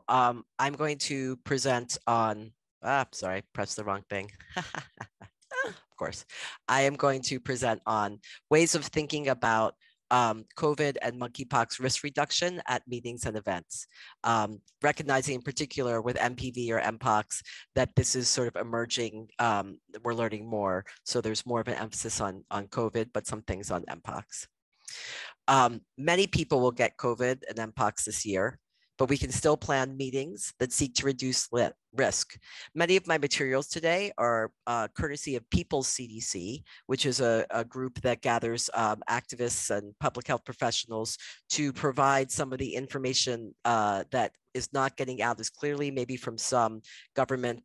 I'm going to present on, sorry, press the wrong thing. Of course, I am going to present on ways of thinking about COVID and monkeypox risk reduction at meetings and events, recognizing in particular with MPV or MPOX that this is sort of emerging, we're learning more. So there's more of an emphasis on COVID, but some things on MPOX. Many people will get COVID and MPOX this year, but we can still plan meetings that seek to reduce risk. Many of my materials today are courtesy of People's CDC, which is a group that gathers activists and public health professionals to provide some of the information that is not getting out as clearly, maybe from some government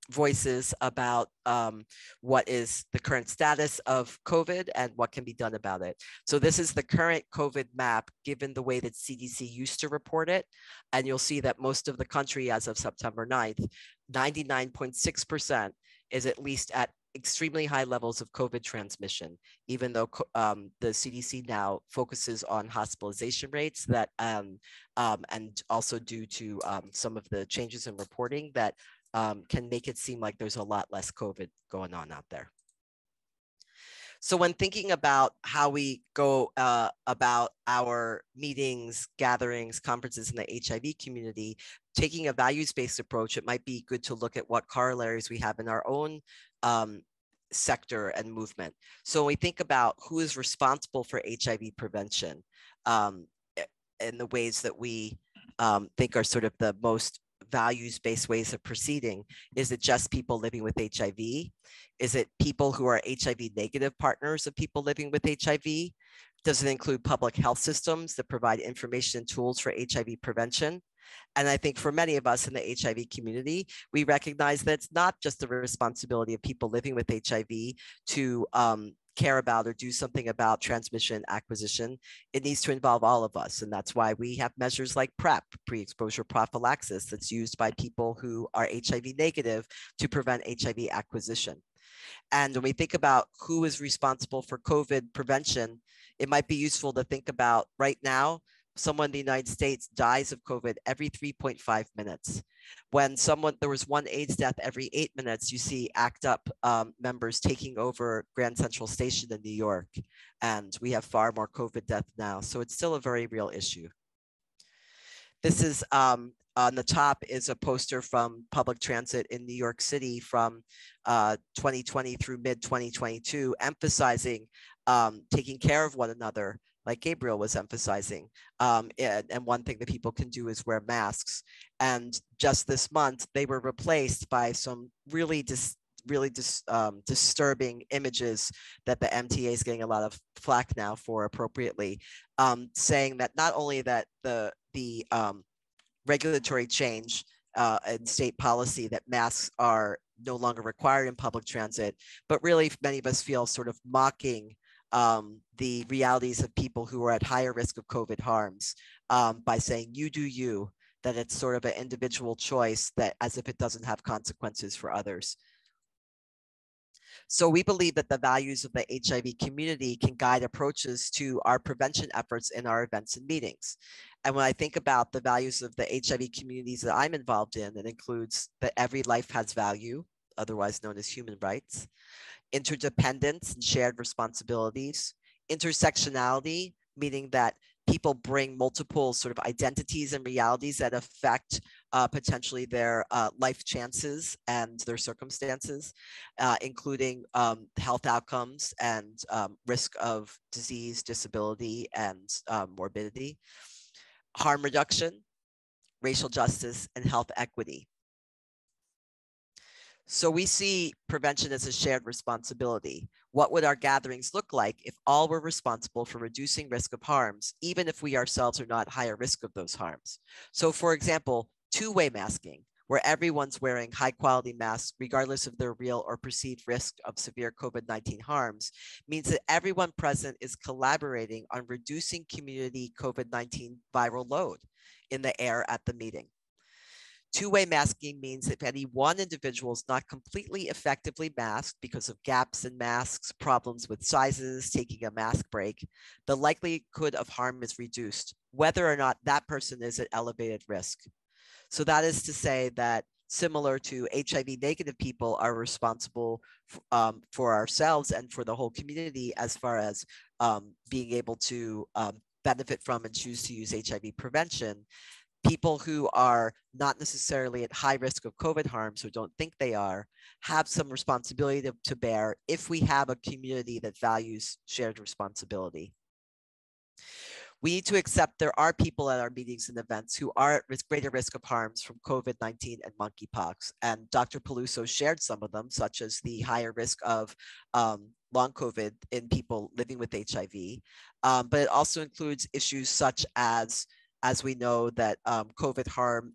voices about what is the current status of COVID and what can be done about it. So this is the current COVID map, given the way that CDC used to report it. And you'll see that most of the country as of September 9th, 99.6% is at least at extremely high levels of COVID transmission, even though the CDC now focuses on hospitalization rates that and also due to some of the changes in reporting that can make it seem like there's a lot less COVID going on out there. So when thinking about how we go about our meetings, gatherings, conferences in the HIV community, taking a values-based approach, it might be good to look at what corollaries we have in our own sector and movement. So when we think about who is responsible for HIV prevention in the ways that we think are sort of the most values-based ways of proceeding, is it just people living with HIV? Is it people who are HIV negative partners of people living with HIV? Does it include public health systems that provide information and tools for HIV prevention? And I think for many of us in the HIV community, we recognize that it's not just the responsibility of people living with HIV to care about or do something about transmission acquisition. It needs to involve all of us. And that's why we have measures like PrEP, pre-exposure prophylaxis, that's used by people who are HIV negative to prevent HIV acquisition. And when we think about who is responsible for COVID prevention, it might be useful to think about right now, someone in the United States dies of COVID every 3.5 minutes. When there was one AIDS death every 8 minutes, you see ACT UP members taking over Grand Central Station in New York. And we have far more COVID deaths now. So it's still a very real issue. This is on the top is a poster from public transit in New York City from 2020 through mid 2022, emphasizing taking care of one another, like Gabriel was emphasizing. And one thing that people can do is wear masks. And just this month, they were replaced by some really disturbing images that the MTA is getting a lot of flack now for appropriately, saying that not only that the regulatory change and state policy that masks are no longer required in public transit, but really many of us feel sort of mocking the realities of people who are at higher risk of COVID harms by saying, you do you, that it's sort of an individual choice, that as if it doesn't have consequences for others. So we believe that the values of the HIV community can guide approaches to our prevention efforts in our events and meetings. And when I think about the values of the HIV communities that I'm involved in, it includes that every life has value, otherwise known as human rights, interdependence and shared responsibilities, intersectionality, meaning that people bring multiple sort of identities and realities that affect potentially their life chances and their circumstances, including health outcomes and risk of disease, disability, and morbidity, harm reduction, racial justice, and health equity. So we see prevention as a shared responsibility. What would our gatherings look like if all were responsible for reducing risk of harms, even if we ourselves are not higher risk of those harms? So for example, two-way masking, where everyone's wearing high quality masks, regardless of their real or perceived risk of severe COVID-19 harms, means that everyone present is collaborating on reducing community COVID-19 viral load in the air at the meeting. Two-way masking means if any one individual is not completely effectively masked because of gaps in masks, problems with sizes, taking a mask break, the likelihood of harm is reduced. whether or not that person is at elevated risk. So that is to say that similar to HIV negative people are responsible for ourselves and for the whole community as far as being able to benefit from and choose to use HIV prevention. People who are not necessarily at high risk of COVID harms or don't think they are, have some responsibility to bear if we have a community that values shared responsibility. We need to accept there are people at our meetings and events who are at greater risk of harms from COVID-19 and monkeypox. And Dr. Peluso shared some of them, such as the higher risk of long COVID in people living with HIV. But it also includes issues such as we know that COVID harm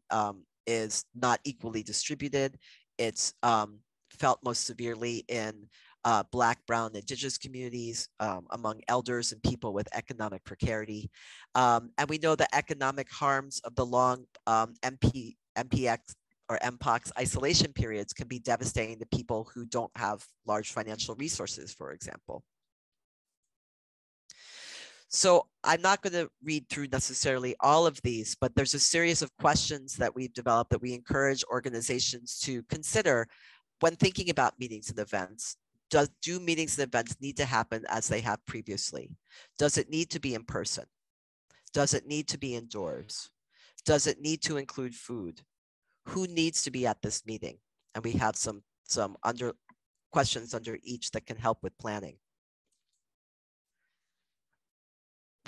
is not equally distributed. It's felt most severely in Black, Brown, Indigenous communities, among elders and people with economic precarity. And we know the economic harms of the long MPX or MPOX isolation periods can be devastating to people who don't have large financial resources, for example. So I'm not going to read through necessarily all of these, but there's a series of questions that we've developed that we encourage organizations to consider when thinking about meetings and events. Do meetings and events need to happen as they have previously? Does it need to be in person? Does it need to be indoors? Does it need to include food? Who needs to be at this meeting? And we have some questions under each that can help with planning.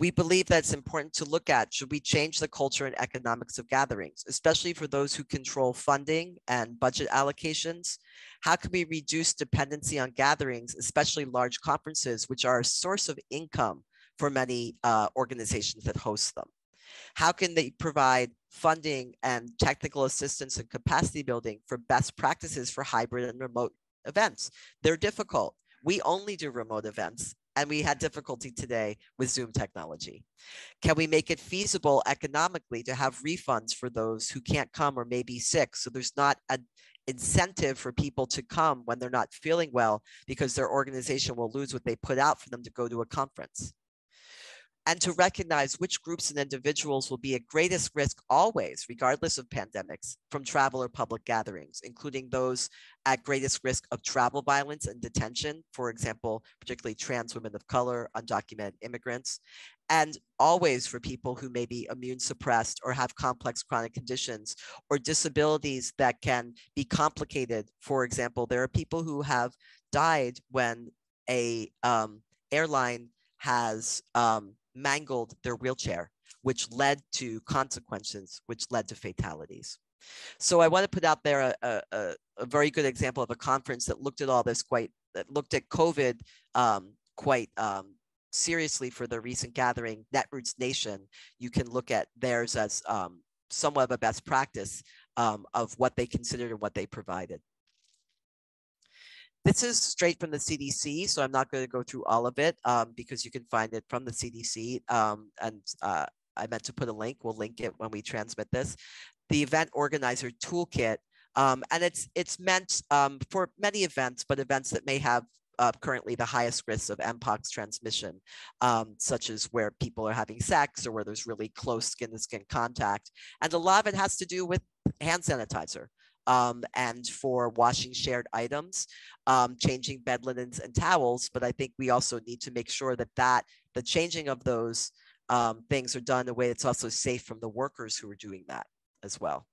We believe that it's important to look at, should we change the culture and economics of gatherings, especially for those who control funding and budget allocations? How can we reduce dependency on gatherings, especially large conferences, which are a source of income for many organizations that host them? How can they provide funding and technical assistance and capacity building for best practices for hybrid and remote events? They're difficult. We only do remote events, and we had difficulty today with Zoom technology. Can we make it feasible economically to have refunds for those who can't come or may be sick, so there's not an incentive for people to come when they're not feeling well because their organization will lose what they put out for them to go to a conference? And to recognize which groups and individuals will be at greatest risk always, regardless of pandemics, from travel or public gatherings, including those at greatest risk of travel violence and detention, for example, particularly trans women of color, undocumented immigrants, and always for people who may be immune suppressed or have complex chronic conditions or disabilities that can be complicated. For example, there are people who have died when a airline has mangled their wheelchair, which led to consequences, which led to fatalities. So I want to put out there a very good example of a conference that looked at all this that looked at COVID quite seriously for the recent gathering, Netroots Nation. You can look at theirs as somewhat of a best practice of what they considered and what they provided. This is straight from the CDC, so I'm not going to go through all of it because you can find it from the CDC. I meant to put a link. We'll link it when we transmit this. The event organizer toolkit, and it's meant for many events, but events that may have currently the highest risks of MPOX transmission, such as where people are having sex or where there's really close skin-to-skin contact. And a lot of it has to do with hand sanitizer. And for washing shared items, changing bed linens and towels. But I think we also need to make sure that the changing of those things are done in a way that's also safe from the workers who are doing that as well.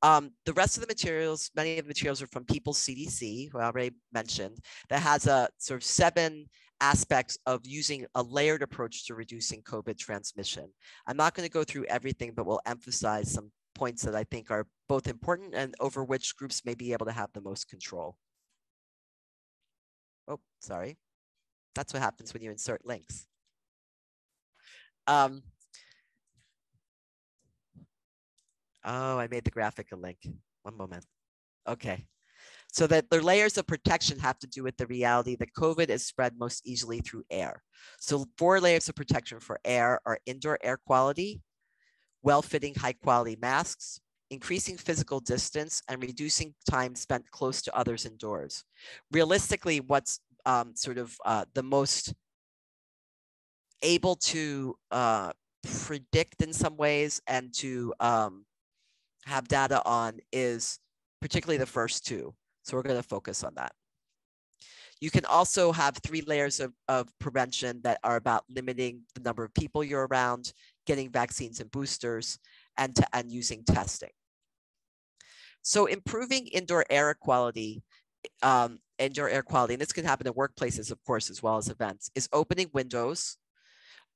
The rest of the materials, many of the materials are from People's CDC, who I already mentioned, that has a sort of 7 aspects of using a layered approach to reducing COVID transmission. I'm not going to go through everything, but we'll emphasize some points that I think are both important and over which groups may be able to have the most control. Oh, sorry. That's what happens when you insert links. Oh, I made the graphic a link. One moment. Okay. So that the layers of protection have to do with the reality that COVID is spread most easily through air. So 4 layers of protection for air are indoor air quality, well-fitting high-quality masks, increasing physical distance, and reducing time spent close to others indoors. Realistically, what's the most able to predict in some ways and to have data on is particularly the first two. So we're going to focus on that. You can also have 3 layers of prevention that are about limiting the number of people you're around, getting vaccines and boosters, and using testing. So improving indoor air quality, and this can happen in workplaces, of course, as well as events, is opening windows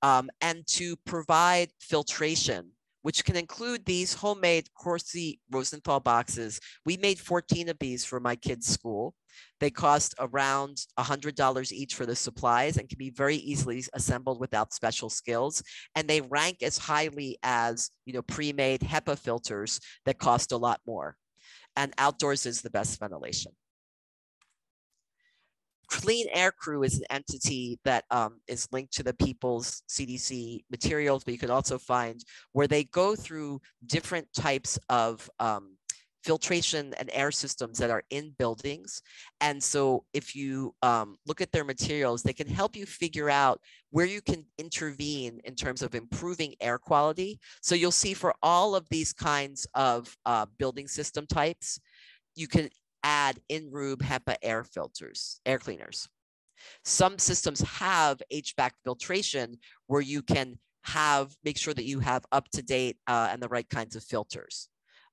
and to provide filtration, which can include these homemade Corsi Rosenthal boxes. We made 14 of these for my kids' school. They cost around $100 each for the supplies and can be very easily assembled without special skills. And they rank as highly as, pre-made HEPA filters that cost a lot more. And outdoors is the best ventilation. Clean Air Crew is an entity that is linked to the People's CDC materials, but you can also find where they go through different types of filtration and air systems that are in buildings. And so if you look at their materials, they can help you figure out where you can intervene in terms of improving air quality. So you'll see for all of these kinds of building system types, you can add in-room HEPA air filters, air cleaners. Some systems have HVAC filtration where you can make sure that you have up-to-date and the right kinds of filters.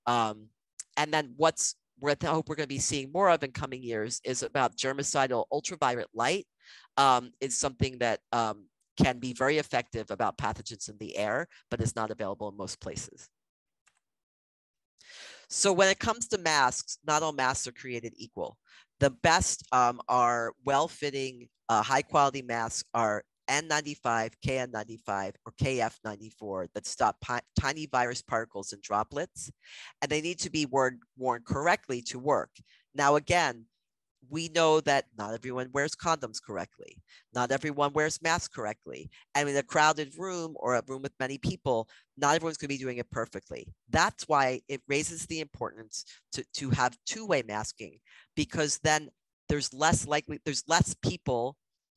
And then I hope we're going to be seeing more of in coming years is about germicidal ultraviolet light. Is something that can be very effective about pathogens in the air, but is not available in most places. So when it comes to masks, not all masks are created equal. The best are well-fitting, high-quality masks are N95, KN95, or KF94 that stop tiny virus particles and droplets, and they need to be worn correctly to work. Now, again, we know that not everyone wears condoms correctly. Not everyone wears masks correctly. And in a crowded room or a room with many people, not everyone's going to be doing it perfectly. That's why it raises the importance to have two-way masking, because then there's less people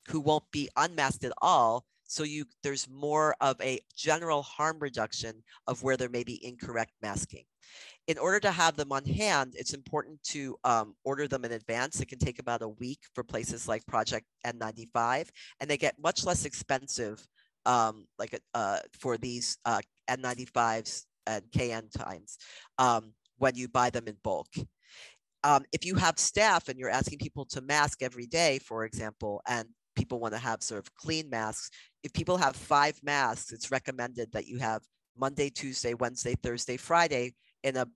who won't be unmasked at all. So there's more of a general harm reduction of where there may be incorrect masking. In order to have them on hand, it's important to order them in advance. It can take about a week for places like Project N95, and they get much less expensive for these N95s and KN times when you buy them in bulk. If you have staff and you're asking people to mask every day, for example, and people want to have sort of clean masks, if people have 5 masks, it's recommended that you have Monday, Tuesday, Wednesday, Thursday, Friday in a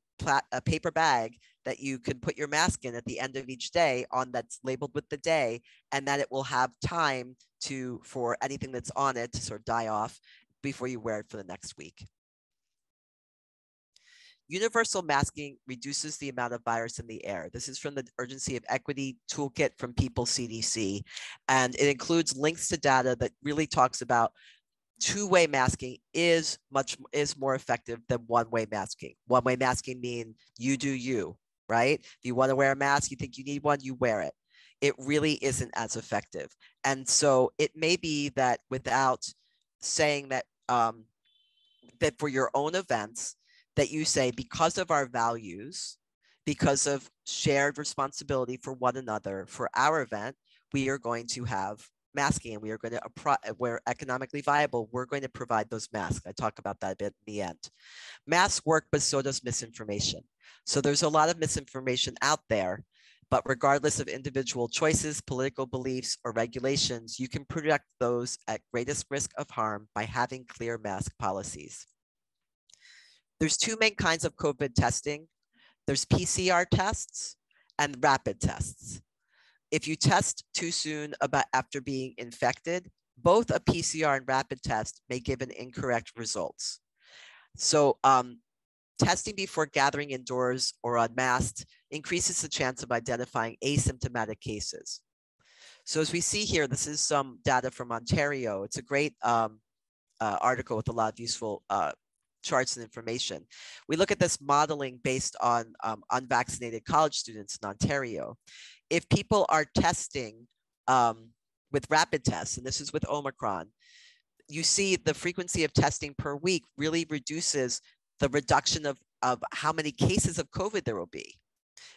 paper bag that you can put your mask in at the end of each day that's labeled with the day, and that it will have time for anything that's on it to sort of die off before you wear it for the next week. Universal masking reduces the amount of virus in the air. This is from the Urgency of Equity Toolkit from People CDC, and it includes links to data that really talks about two-way masking is more effective than one-way masking. One-way masking means you do you, right? If you want to wear a mask, you think you need one, you wear it. It really isn't as effective. And so it may be that without saying that, that for your own events, that you say, because of our values, because of shared responsibility for one another, for our event, we are going to have masking, and we are going to, we're economically viable, we're going to provide those masks. I talk about that a bit in the end. Masks work, but so does misinformation. So there's a lot of misinformation out there, but regardless of individual choices, political beliefs, or regulations, you can protect those at greatest risk of harm by having clear mask policies. There's 2 main kinds of COVID testing. There's PCR tests and rapid tests. If you test too soon after being infected, both a PCR and rapid test may give an incorrect results. So testing before gathering indoors or unmasked increases the chance of identifying asymptomatic cases. So as we see here, this is some data from Ontario. It's a great article with a lot of useful charts and information. We look at this modeling based on unvaccinated college students in Ontario. If people are testing with rapid tests, and this is with Omicron, you see the frequency of testing per week really reduces the reduction of how many cases of COVID there will be,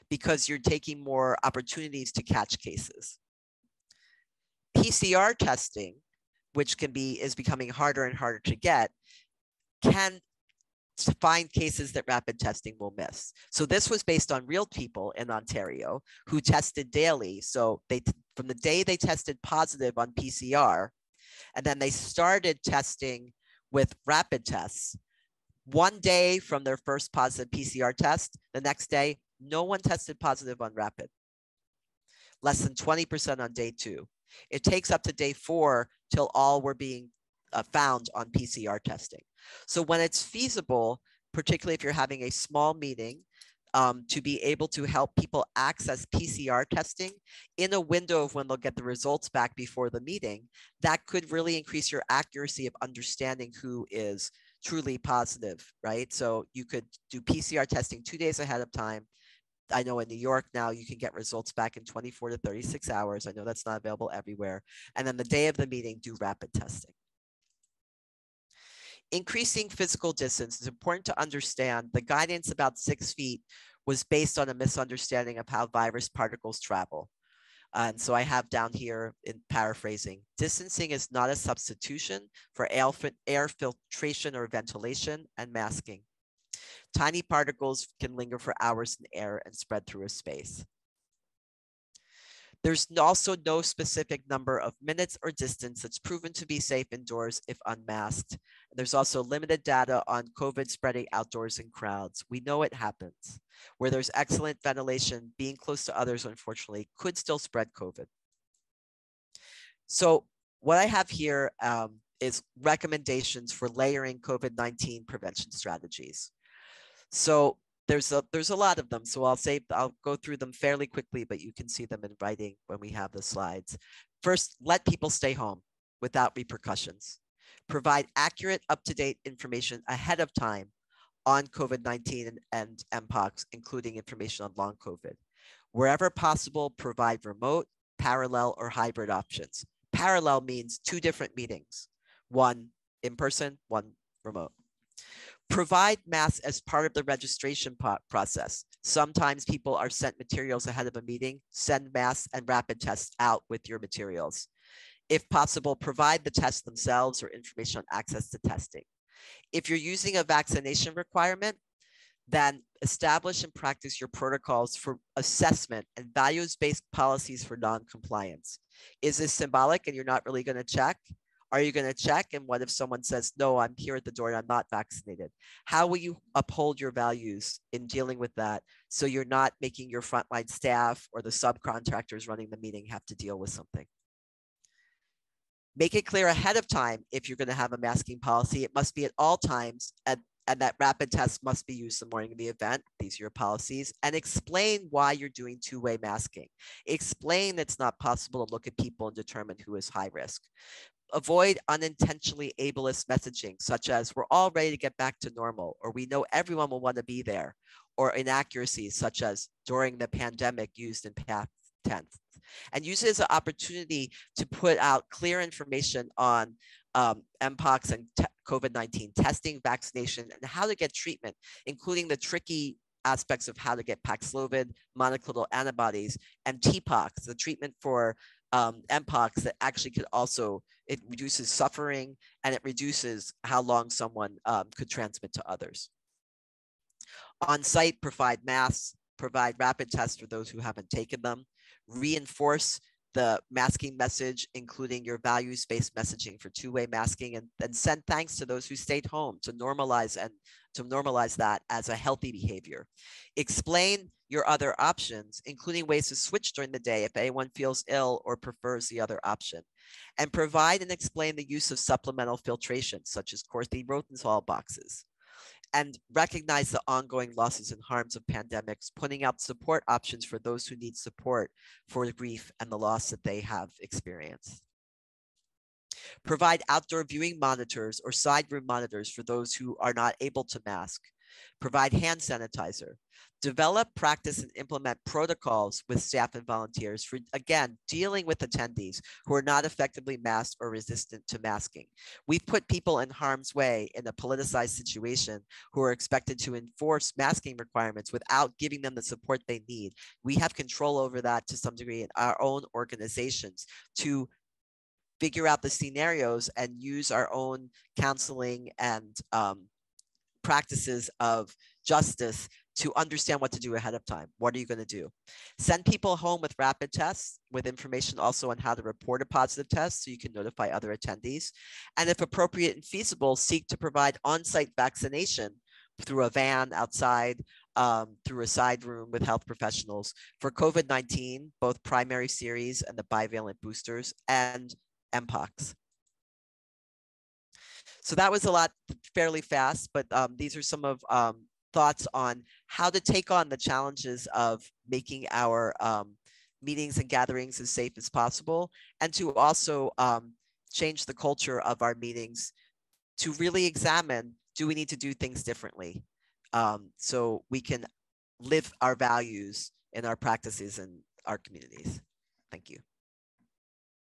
because you're taking more opportunities to catch cases. PCR testing, which is becoming harder and harder to get, can find cases that rapid testing will miss. So this was based on real people in Ontario who tested daily. So from the day they tested positive on PCR, and then they started testing with rapid tests. One day from their first positive PCR test, the next day, no one tested positive on rapid. Less than 20% on day 2. It takes up to day 4 till all were being found on PCR testing. So when it's feasible, particularly if you're having a small meeting, to be able to help people access PCR testing in a window of when they'll get the results back before the meeting, that could really increase your accuracy of understanding who is truly positive, right? So you could do PCR testing 2 days ahead of time. I know in New York now you can get results back in 24 to 36 hours. I know that's not available everywhere. And then the day of the meeting, do rapid testing. Increasing physical distance is important to understand. The guidance about 6 feet was based on a misunderstanding of how virus particles travel. And so I have down here in paraphrasing, distancing is not a substitution for air filtration or ventilation and masking. Tiny particles can linger for hours in air and spread through a space. There's also no specific number of minutes or distance that's proven to be safe indoors if unmasked. There's also limited data on COVID spreading outdoors in crowds. We know it happens. Where there's excellent ventilation, being close to others, unfortunately, could still spread COVID. So what I have here is recommendations for layering COVID-19 prevention strategies. So there's a lot of them. So I'll go through them fairly quickly, but you can see them in writing when we have the slides. First, let people stay home without repercussions. Provide accurate, up-to-date information ahead of time on COVID-19 and MPOX, including information on long COVID. Wherever possible, provide remote, parallel, or hybrid options. Parallel means 2 different meetings, one in person, one remote. Provide masks as part of the registration process. Sometimes people are sent materials ahead of a meeting. Send masks and rapid tests out with your materials. If possible, provide the tests themselves or information on access to testing. If you're using a vaccination requirement, then establish and practice your protocols for assessment and values-based policies for non-compliance. Is this symbolic and you're not really going to check? Are you going to check? And what if someone says, no, I'm here at the door and I'm not vaccinated? How will you uphold your values in dealing with that so you're not making your frontline staff or the subcontractors running the meeting have to deal with something? Make it clear ahead of time if you're going to have a masking policy. It must be at all times, and that rapid tests must be used the morning of the event. These are your policies. And explain why you're doing 2-way masking. Explain it's not possible to look at people and determine who is high risk. Avoid unintentionally ableist messaging, such as we're all ready to get back to normal, or we know everyone will want to be there, or inaccuracies such as during the pandemic used in past tense. And use it as an opportunity to put out clear information on MPOX and COVID-19 testing, vaccination, and how to get treatment, including the tricky aspects of how to get Paxlovid, monoclonal antibodies, and TPOX, the treatment for MPOX that actually could also, it reduces suffering and it reduces how long someone could transmit to others. On site, provide masks, provide rapid tests for those who haven't taken them, reinforce the masking message, including your values-based messaging for 2-way masking, and send thanks to those who stayed home to normalize that as a healthy behavior. Explain your other options, including ways to switch during the day if anyone feels ill or prefers the other option. And provide and explain the use of supplemental filtration, such as Corthy-Rotenthal boxes. And recognize the ongoing losses and harms of pandemics, putting out support options for those who need support for the grief and the loss that they have experienced. Provide outdoor viewing monitors or side room monitors for those who are not able to mask. Provide hand sanitizer. Develop, practice, and implement protocols with staff and volunteers for, again, dealing with attendees who are not effectively masked or resistant to masking. We've put people in harm's way in a politicized situation who are expected to enforce masking requirements without giving them the support they need. We have control over that to some degree in our own organizations to figure out the scenarios and use our own counseling and practices of justice to understand what to do ahead of time. What are you going to do? Send people home with rapid tests with information also on how to report a positive test so you can notify other attendees. And if appropriate and feasible, seek to provide on-site vaccination through a van outside, through a side room with health professionals for COVID-19, both primary series and the bivalent boosters, and MPOX. So that was a lot fairly fast, but these are some of thoughts on how to take on the challenges of making our meetings and gatherings as safe as possible, and to also change the culture of our meetings to really examine, do we need to do things differently so we can live our values in our practices and our communities. Thank you.